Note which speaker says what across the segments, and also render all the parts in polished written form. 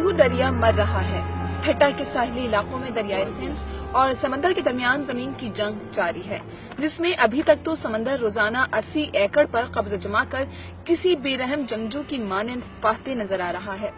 Speaker 1: सिंधु दरिया मर रहा है। ठट्टा के साहिली इलाकों में दरियाए सिंध और समंदर के दरमियान जमीन की जंग जारी है, जिसमें अभी तक तो समंदर रोजाना 80 एकड़ पर कब्जा जमा कर किसी बेरहम जंगजू की मानंद फाहते नजर आ रहा है।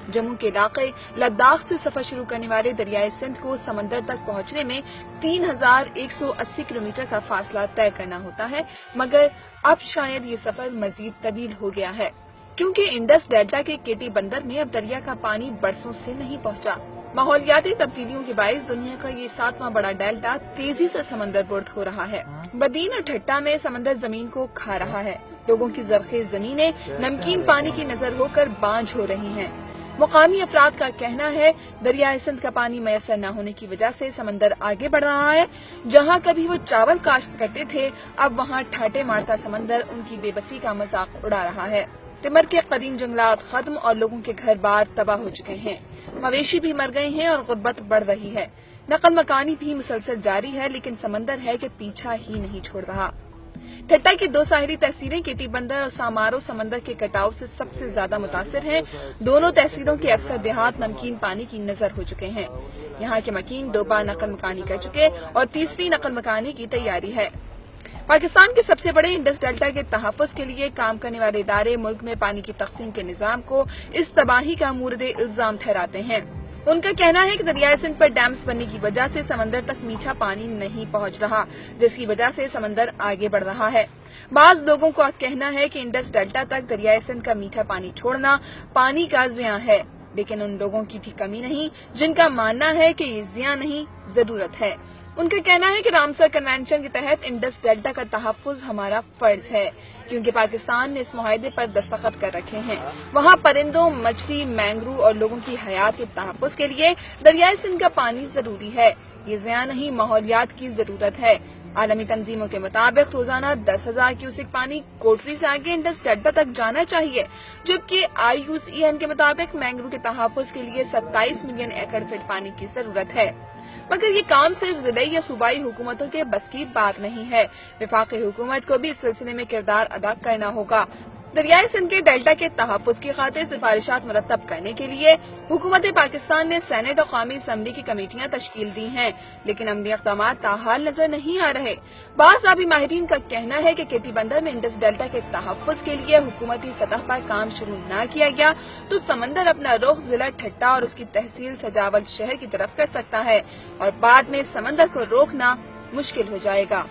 Speaker 1: जम्मू के इलाके लद्दाख से सफर शुरू करने वाले दरियाए सिंध को समंदर तक पहुंचने में 3180 किलोमीटर का फासला तय करना होता है, मगर अब शायद ये सफर मजीद तवील हो गया है, क्योंकि इंडस डेल्टा के केटी बंदर में अब दरिया का पानी बरसों से नहीं पहुंचा। माहौलियाती तब्दीलियों के बायस दुनिया का ये 7वां बड़ा डेल्टा तेजी से समंदर बुर्द हो रहा है। बदीन और ठट्टा में समंदर जमीन को खा रहा है। लोगों की जरखेज जमीनें नमकीन पानी की नजर होकर बांझ हो रही हैं। मुकामी अफराद का कहना है दरियाए सिंध का पानी मैसर न होने की वजह से समंदर आगे बढ़ रहा है। जहां कभी वो चावल काश्त करते थे, अब वहां ठाटे मारता समंदर उनकी बेबसी का मजाक उड़ा रहा है। तिमर के कदीम जंगलात खत्म और लोगों के घर बार तबाह हो चुके हैं। मवेशी भी मर गए हैं और गुर्बत बढ़ रही है। नकल मकानी भी मुसलसल जारी है, लेकिन समंदर है कि पीछा ही नहीं छोड़ रहा। ठट्टा की 2 साहिली तहसीलें केटी बंदर और सामारो समंदर के कटाव से सबसे ज्यादा मुतासिर हैं। दोनों तहसीलों के अक्सर देहात नमकीन पानी की नजर हो चुके हैं। यहाँ के मकीन 2 बार नकल मकानी कर चुके और तीसरी नकल मकानी की तैयारी है। पाकिस्तान के सबसे बड़े इंडस डेल्टा के तहफ़्फ़ुज़ के लिए काम करने वाले इदारे मुल्क में पानी की तकसीम के निजाम को इस तबाही का मूरद इल्जाम ठहराते हैं। उनका कहना है कि दरियाए सिंध पर डैम्स बनने की वजह से समंदर तक मीठा पानी नहीं पहुंच रहा, जिसकी वजह से समंदर आगे बढ़ रहा है। बाज लोगों का कहना है कि इंडस डेल्टा तक दरियाए सिंध का मीठा पानी छोड़ना पानी का ज़ियां है, लेकिन उन लोगों की भी कमी नहीं जिनका मानना है कि ये ज़ियां नहीं, जरूरत है। उनका कहना है कि रामसर कन्वेंशन के तहत इंडस डेल्टा का तहफ़्फ़ुज़ हमारा फर्ज है, क्योंकि पाकिस्तान ने इस मुआहदे पर दस्तखत कर रखे हैं। वहाँ परिंदों, मछली, मैंग्रू और लोगों की हयात के तहफ़्फ़ुज़ के लिए दरियाए सिंध का पानी जरूरी है। ये ज़िया नहीं, माहौलियात की जरूरत है। आलमी तंजीमों के मुताबिक रोजाना 10,000 क्यूसेक पानी कोटरी से आगे इंडस डेल्टा तक जाना चाहिए, जबकि IUCN के मुताबिक मैंग्रू के तहफ़्फ़ुज़ के लिए 27 मिलियन एकड़ फीट पानी की जरूरत है। मगर ये काम सिर्फ जिले या सूबाई हुकूमतों के बस की बात नहीं है। वफाकी हुकूमत को भी इस सिलसिले में किरदार अदा करना होगा। दरियाए सिंध के डेल्टा के तहफ़्फ़ुज़ की खातिर सिफारिशात मुरतब करने के लिए हुकूमत पाकिस्तान ने सेनेट और कौमी असम्बली की कमेटियां तश्कील दी हैं, लेकिन अमली इक़दामात ताहाल नजर नहीं आ रहे। बाज़ आबी माहिरीन का कहना है कि केटी बंदर में इंडस डेल्टा के तहफ़्फ़ुज़ के लिए हुकूमती सतह पर काम शुरू न किया गया तो समंदर अपना रुख जिला ठट्टा और उसकी तहसील सजावल शहर की तरफ कर सकता है और बाद में समंदर को रोकना मुश्किल हो जाएगा।